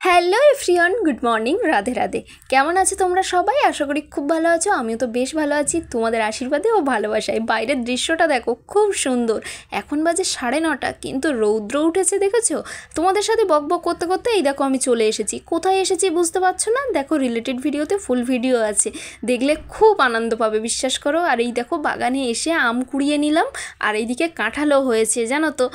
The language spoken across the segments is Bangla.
Hello everyone, good morning, Radhe Radhe. কেমন আছো তোমরা সবাই? আশা করি খুব ভালো আছো। আমিও তো বেশ ভালো আছি তোমাদের আশীর্বাদে ও ভালোবাসায়। বাইরের দৃশ্যটা দেখো, খুব সুন্দর। এখন বাজে 9:30, কিন্তু রৌদ্র উঠেছে, দেখেছো? তোমাদের সাথে বক বক করতে করতে এই দেখো আমি চলে এসেছি। কোথায় এসেছি বুঝতে পারছো না? দেখো, রিলেটেড ভিডিওতে ফুল ভিডিও আছে, দেখলে খুব আনন্দ পাবে, বিশ্বাস করো। আর এই দেখো, বাগানে এসে আম কুড়িয়ে নিলাম। আর এইদিকে কাঁঠালও হয়েছে, জানো তো,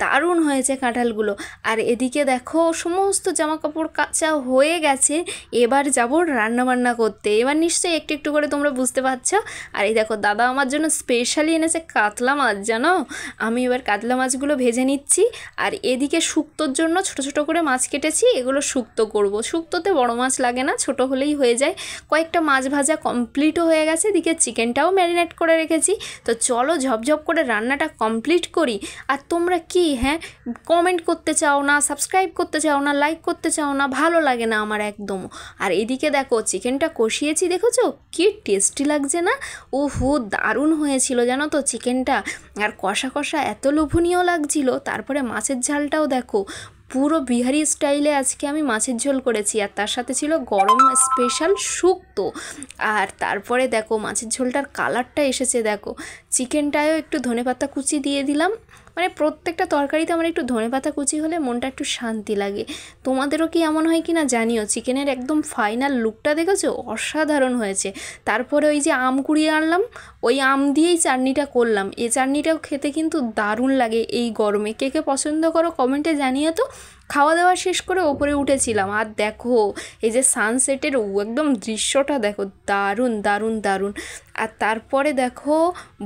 দারুণ হয়েছে কাঁঠালগুলো। আর এদিকে দেখো, সমস্ত জামা কাপড় কাচা হয়ে গেছে। এবার যাব রান্নাবান্না করতে। এবার নিশ্চয়ই একটু একটু করে তোমরা বুঝতে পারছো। আর এই দেখো, দাদা আমার জন্য স্পেশালি এনেছে কাতলা মাছ, জানো। আমি এবার কাতলা মাছগুলো ভেজে নিচ্ছি। আর এদিকে শুক্তোর জন্য ছোট ছোট করে মাছ কেটেছি, এগুলো শুক্তো করব। শুক্তোতে বড় মাছ লাগে না, ছোট হলেই হয়ে যায়। কয়েকটা মাছ ভাজা কমপ্লিটও হয়ে গেছে, এদিকে চিকেনটাও ম্যারিনেট করে রেখেছি। তো চলো ঝপঝপ করে রান্নাটা কমপ্লিট করি। আর তোমরা কি কমেন্ট করতে চাও না, সাবস্ক্রাইব করতে চাও না, লাইক করতে চাও না, ভালো লাগে না আমার একদম। আর এদিকে দেখো, চিকেনটা কষিয়েছি, দেখেছো কি টেস্টি লাগছে না? ওহো, দারুণ হয়েছিল জানো তো চিকেনটা। আর কষা কষা এত লোভনীয় লাগছিল। তারপরে মাছের ঝালটাও দেখো, পুরো বিহারি স্টাইলে আজকে আমি মাছের ঝোল করেছি। আর তার সাথে ছিল গরম স্পেশাল শুক্তো। আর তারপরে দেখো, মাছের ঝোলটার কালারটা এসেছে দেখো। চিকেনটায়ও একটু ধনেপাতা কুচি দিয়ে দিলাম। মানে প্রত্যেকটা তরকারিতে আমার একটু ধনেপাতা কুচি হলে মনটা একটু শান্তি লাগে। তোমাদেরও কি এমন হয় কি না জানিও। চিকেনের একদম ফাইনাল লুকটা দেখেছো, অসাধারণ হয়েছে। তারপরে ওই যে আম কুড়িয়ে আনলাম, ওই আম দিয়েই চাটনিটা করলাম। এই চাটনিটাও খেতে কিন্তু দারুণ লাগে এই গরমে। কে কে পছন্দ করো কমেন্টে জানিয়ে তো। খাওয়া দাওয়া শেষ করে ওপরে উঠেছিলাম। আর দেখো, এই যে সানসেটের একদম দৃশ্যটা দেখো, দারুণ দারুণ দারুণ। আর তারপরে দেখো,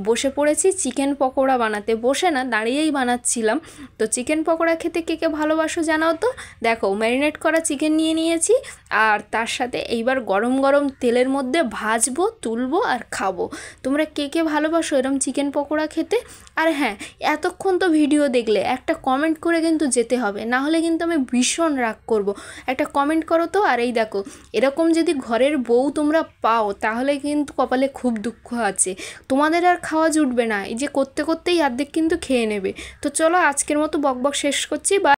বসে পড়েছি চিকেন পকোড়া বানাতে। বসে না, দাঁড়িয়েই বানাচ্ছিলাম। তো চিকেন পকোড়া খেতে কে কে ভালোবাসো জানাও তো। দেখো, ম্যারিনেট করা চিকেন নিয়ে নিয়েছি। আর তার সাথে এইবার গরম গরম তেলের মধ্যে ভাজবো, তুলবো আর খাবো। তোমরা কে কে ভালোবাসো এরম চিকেন পকোড়া খেতে? আর হ্যাঁ, এতক্ষণ তো ভিডিও দেখলে, একটা কমেন্ট করে কিন্তু যেতে হবে, না হলে কিন্তু আমি ভীষণ রাগ করব। একটা কমেন্ট করো তো। আর এই দেখো, এরকম যদি ঘরের বউ তোমরা পাও, তাহলে কিন্তু কপালে খুব দুঃখ আছে। তোমাদের আর খাওয়া জুটবে না, এই যে করতে করতেই অর্ধেক কিন্তু খেয়ে নেবে। তো চলো, আজকের মতো বকবক শেষ করছি। বা